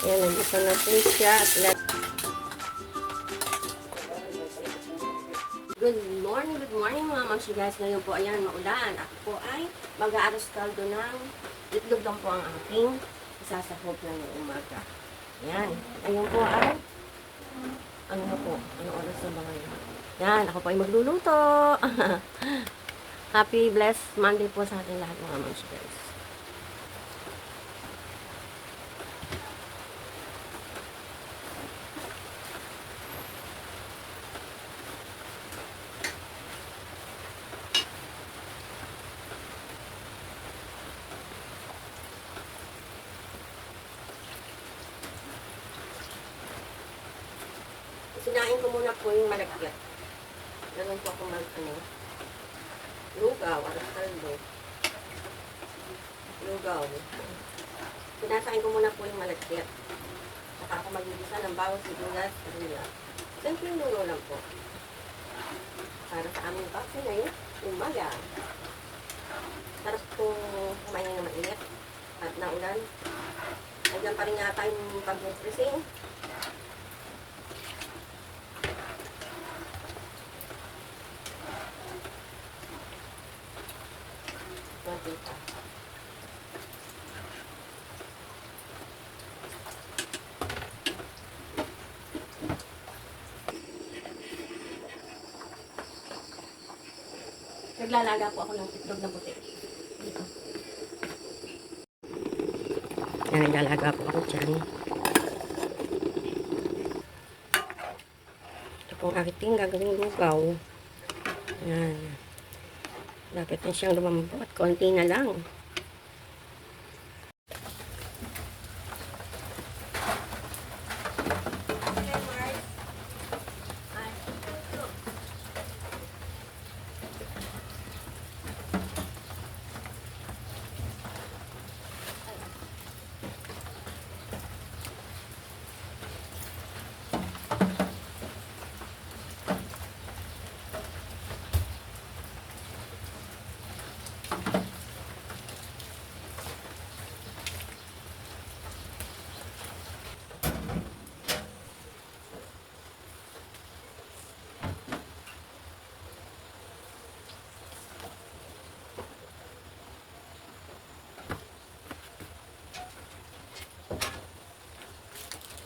Ayan, nandito na po siya. Good morning mga mamsi guys. Ngayon po, ayan, maulan. Ako po ay mag-aaros kaldo ng itlog lang po ang aking isasahog na ng umaga. Ayan. Ngayon po ay, ano na po, ano oras na ba ngayon? Ayan, ako po ay magluluto. Happy blessed Monday po sa ating lahat mga mamsi guys. Sinain ko muna po yung malagkit. Ganun po ako lugaw, aras kaldo. Lugaw. Sinasain ko muna po yung malagkit. Saka ako magigisa ng bawang sibuyas, karila. Simple lulo lang po. Para sa aming baksin ay umaga. Sarap kung kumain na mainit at naulan. Nandiyan pa rin yata yung pag-dressing. Matita. Naglalaga po ako ng itlog na puti. Dito. Yan, naglalaga po ako dyan. Ito pong aking gagawing lugaw. Yan. Dapat na siyang lumambot. Konti na lang.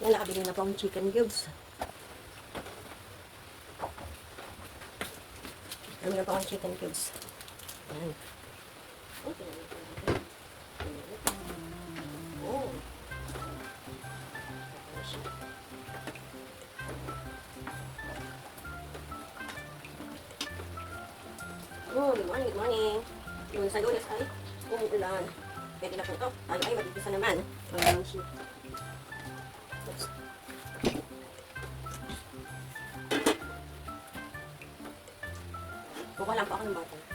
Yan, nakabili na po ang chicken cubes. Nakabili na po ang chicken cubes. Yan. Okay. Oh. Oh, good morning, good morning. Yung sa Lunes ay umuulan. Pwede na po ito. Tayo ay magigisa naman. Kuha lang po ako ng bottle.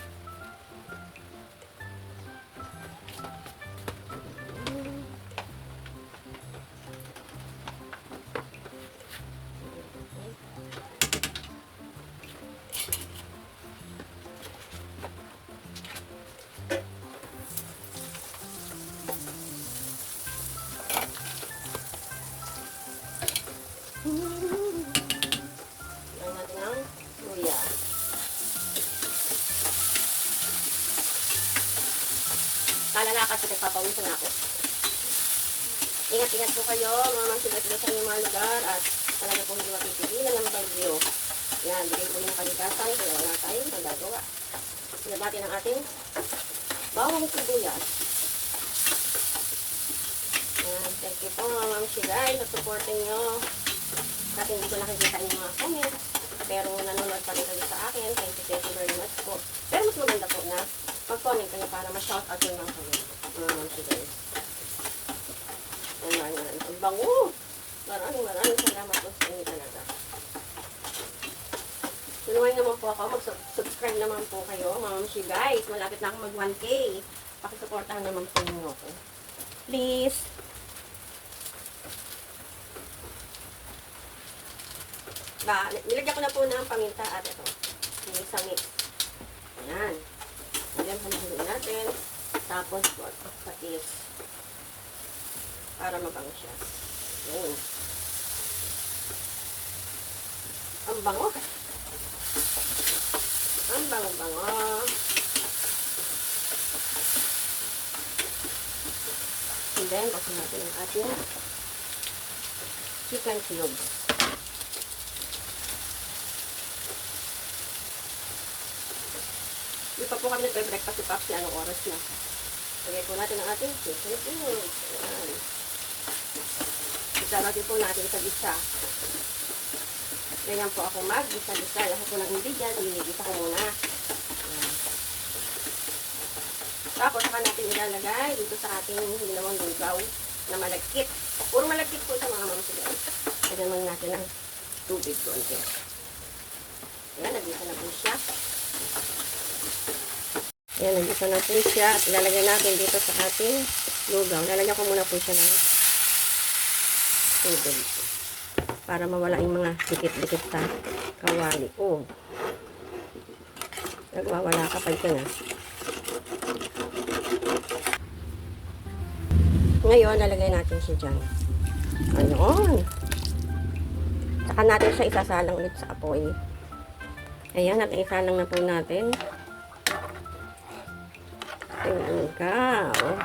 Lagyan natin ng luya. Kalalakad ko, nagpapawisan ako. Ingat-ingat po kayo, mga mangsigat sa inyong mga lugar at talaga po hindi mapipigilan ng bagyo. Yan, bigay po yung kalikasan, kaya wala tayong magagawa. Sinad natin ang ating bawang sibuyas. Yan, thank you po mga mangsigat sa support nyo. Kasi hindi ko nakikita yung mga comments. Pero nanonood pa rin kayo sa akin. Thank you very much po. Pero mas maganda po na mag-comment kayo para ma-shoutout yung mga comment. Mga mangsigat. Ang bango! Maraming salamat po sa inyo talaga. Tulungan naman po ako. Mag-subscribe naman po kayo. Mga mangsigat. Malapit na ako mag-1K. Pakisuportahan naman po ninyo ako. Please. Nilagyan ko na po ng paminta at ito. Yung sangit. Ayan. Ayan, hanahin natin. Tapos, patis. Para mabango siya. Yun. Ang bango. Ang bango-bango. And then, buksan natin ang ating chicken cubes. Di pa po kami nagbe-breakfast si Papsi. Anong oras na? Lagay po natin ang ating chicken cubes. Ayan. Isa natin po natin sa gisa. Ganyan po ako mag-gisa-gisa. Lahat po ng ingredients, i-gisa ko muna. Ayan. Tapos, saka natin ilalagay dito sa ating ginawang lugaw na malagkit. Puro malagkit po sa mga mamasigaw. Lagyan muna natin ang tubig doon. Ayan, nagisa na po siya. Ayan, nagisa na po siya. At ilalagay natin dito sa ating lugaw. Lalagyan ko muna po siya ng tubig. Para mawala yung mga dikit-dikit sa kawali. Oh. Nagwawala kapag ka na. Ngayon, lalagay natin siya dyan. Ayun. Saka natin siya isasalang ulit sa apoy. Ayan, at isalang na po natin. Tingnan ka. Oh.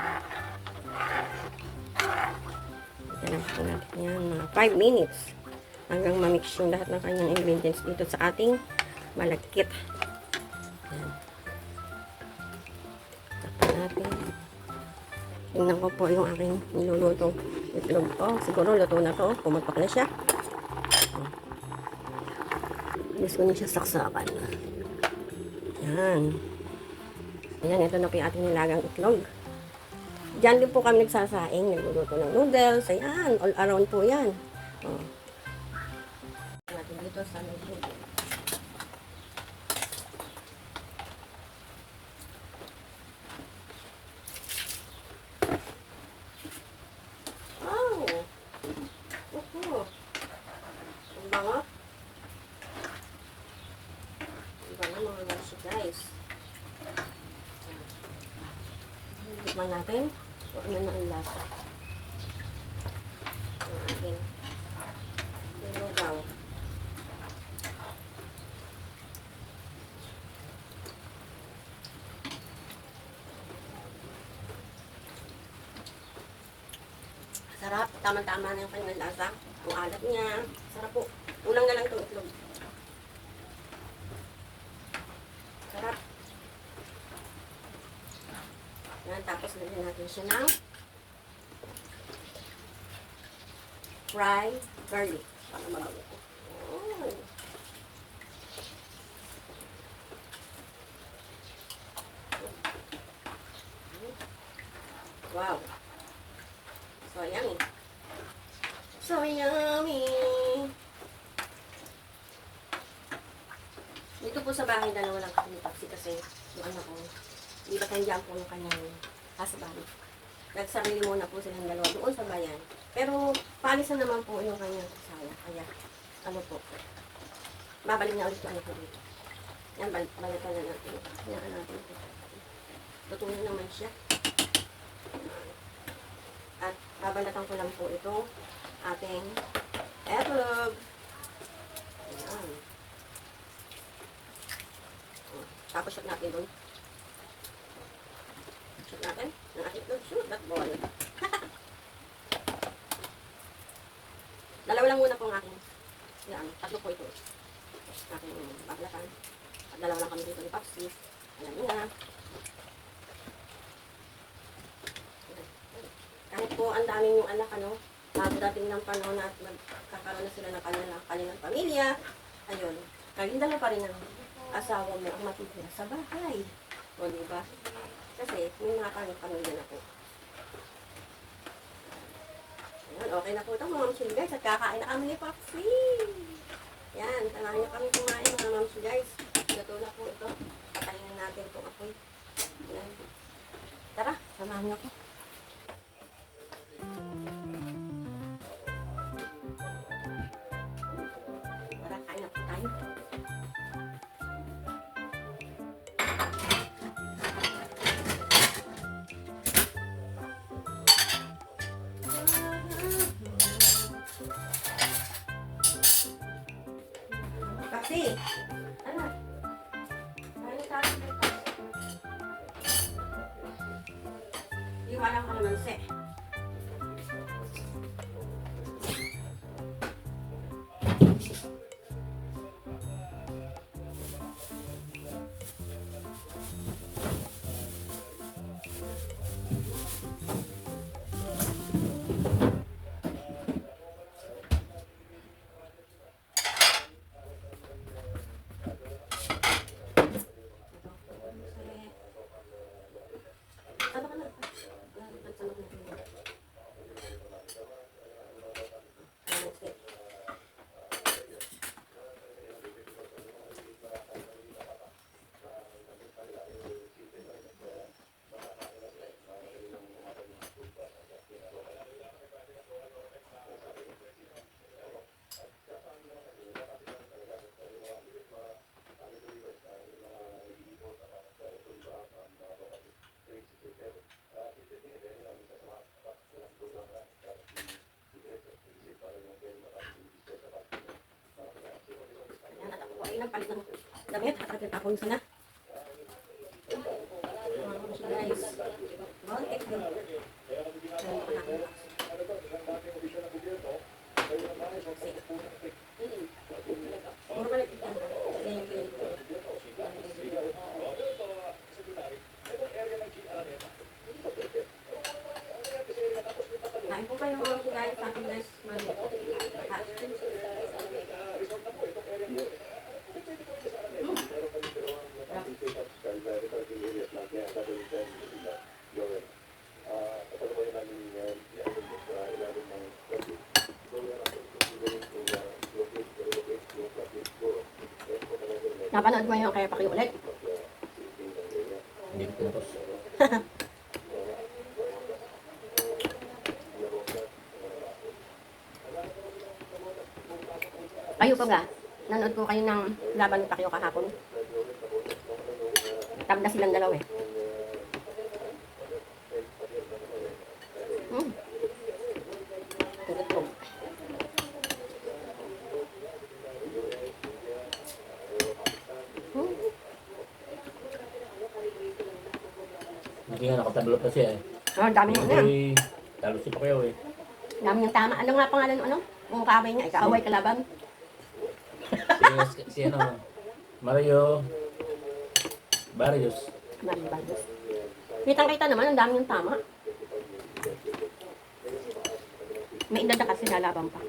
Isalang po natin yan. Mga 5 minutes. Hanggang mamix yung lahat ng kanyang ingredients dito sa ating malagkit. Ayan. Tapos natin. Tingnan ko po yung aking niluluto itlog ko. Siguro luto na to. Pumapak na siya. Gusto ko na siya saksakan. Ayan. Ayan, ito na po yung ating nilagang itlog. Diyan din po kami nagsasaing. Nagluluto ng noodles. Ayan, all around po yan. Oh. Natin dito sa noodles. Guys, tikman natin kung ano na ang lasa ang ating lugaw. Sarap, tama-tama na yung kanyang lasa, ang alat niya, sarap po. Ulang na lang itong itlog. Sarap. Yan, tapos lagyan natin siya ng fried garlic. Para mabago ko. Oh. Wow. So yummy. So yummy. Dito po sa bahay na walang kapilipaksi kasi yung anak ko, hindi ba kandiyan po yung kanyang husband. Nagsarili muna po silang dalawa doon sa bayan. Pero paalis na naman po yung kanyang kasaya. Kaya, ano po, babalik na ulit yung anak ko dito. Yan, balikan na natin. Hinaan natin po. Luto na naman siya. At babalatan ko lang po ito ating etlog. Ayan. Tapos shoot natin doon. Shoot natin. Ang ating itlog. Shoot that ball. Dalawa lang muna po ang aking. Yan. Tatlo po ito. Aking babalatan. At dalawa lang kami dito ni Papsi. Alam niyo na. Kahit po ang daming yung anak, ano, dating ng panahon na at magkakaroon na sila ng kanilang pamilya, ayun, kaginda pa rin ang asawa mo ang matitira sa bahay. O, diba? Kasi, may mga pamilya na po. Ayan, okay na po ito, mga mamsi guys, at kakain na kami ni Papsi. Yan, samahan niyo kami kumain, mga mamsi guys. Luto na po ito. Patayin natin itong apoy. Yan. Tara, samahan niyo ko. Tara, kain na po tayo. Tiwala ko naman, se. Ano ka na? Ay, nagpalit ng damit. At tapon sana. Guys. Baltic din. Puro balik ito. Kain po kayo mga guys. Sa akin guys. Napanood mo yung kaya pakiulit? Hindi ko pinapos. Kayo po ga? Nanood ko kayo ng laban ng Pacquiao kahapon. Tabla silang dalawa eh. Tulad po. Hindi nga nakatablo pa siya eh. Oh, dami nyo na. Hindi, talo si Pacquiao eh. Dami niyang tama. Ano nga pangalan ano? Kung kaaway niya, ikaaway kalaban. Si ano, Mario Barrios. Mario Barrios. Kitang-kita naman, ang dami niyang tama. May edad na kasi nalaban pa.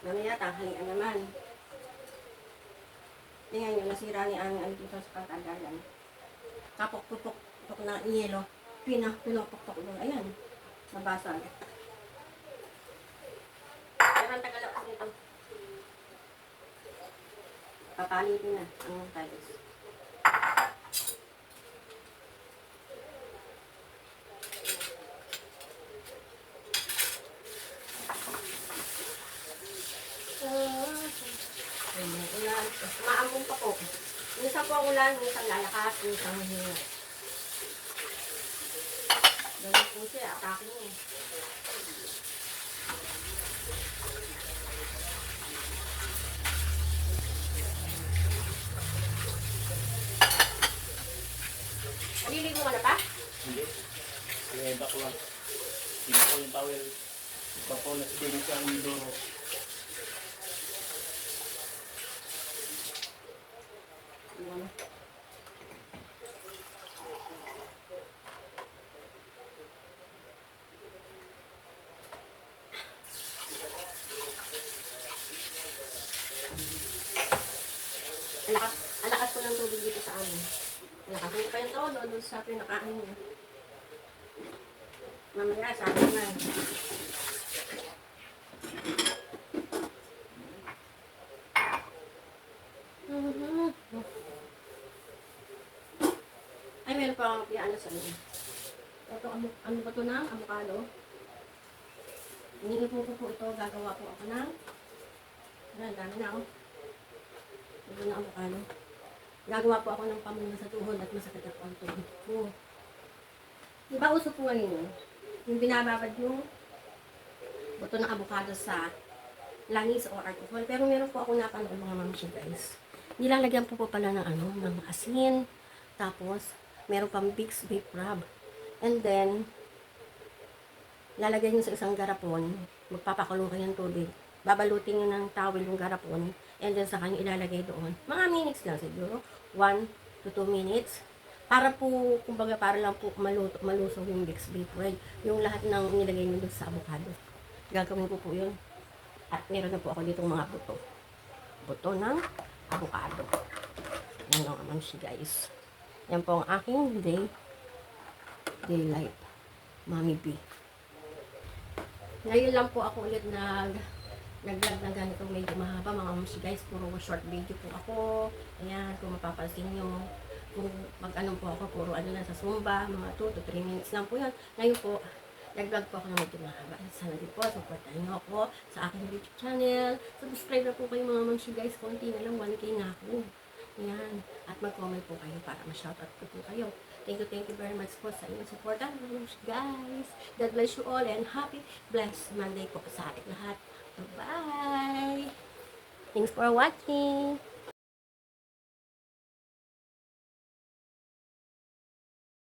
Mamaya tanghalian naman. Tingnan nyo, nasira ni Ani dito sa pagkagalan. Kapok-pupok na yelo. Pinapukpok doon. Ayan. Nabasag. Pero ang tagal ako dito. Papalitin na ang tiles. Ulan. Maambong pa po. Minsan po ang ulan, minsan lalakas, minsan mahinga. Ganun po siya, atake niya. Naliligo ka na pa? Hindi. Sineba ko lang. Hindi ko yung towel. Papunas din siya ang duro. Ang lakas ko ng tubig dito sa amin. Nakakita pa yung todo doon sa pinakain niya. Mamaya, sabi na. Ay, po ang piano sa inyo. Ito, ano ba ito na? Avocado. Iniipo ko po ito. Gagawa po ako ng dami na ako. Ito na avocado. Gagawa po ako ng pamuna sa tuhod at masakit ako ang tuhod ko. Diba uso po ngayon? Yung binababad yung buto ng avocado sa langis o alcohol. Pero meron po ako napanood mga mamsi guys. Nilalagyan po pala ng ng asin. Tapos, meron pang Vicks Vape Rub. And then, lalagay nyo sa isang garapon. Magpapakulong kayo ng tubig. Babalutin nyo ng towel yung garapon. And then, saka nyo ilalagay doon. Mga minutes lang siguro. 1 to 2 minutes. Para po, kumbaga, para lang po malusog yung Vicks Vape Rub. Yung lahat ng nilagay nyo doon sa avocado. Gagawin ko po yun. At meron na po ako ditong mga buto. Buto ng avocado. Yan lang naman siya guys. Yan po ang aking daylight. Mami B. Ngayon lang po ako ulit nag-vlog na ganito medyo mahaba mga mami guys. Puro short video po ako. Ayan, kung mapapansin nyo. Kung mag-ano po ako, puro na sa Zumba. Mga 2 to 3 minutes lang po yan. Ngayon po, nag-vlog po ako ng medyo mahaba. Sana din po, supportahan nyo ako sa aking YouTube channel. Subscribe na po kayo mga mamsi guys. Konti na lang, 1K na ako. Ayan. At mag-comment po kayo para ma-shoutout ko po kayo. Thank you very much po sa inyong support. Guys, God bless you all and happy, blessed Monday po sa ating lahat. Bye-bye! Thanks for watching!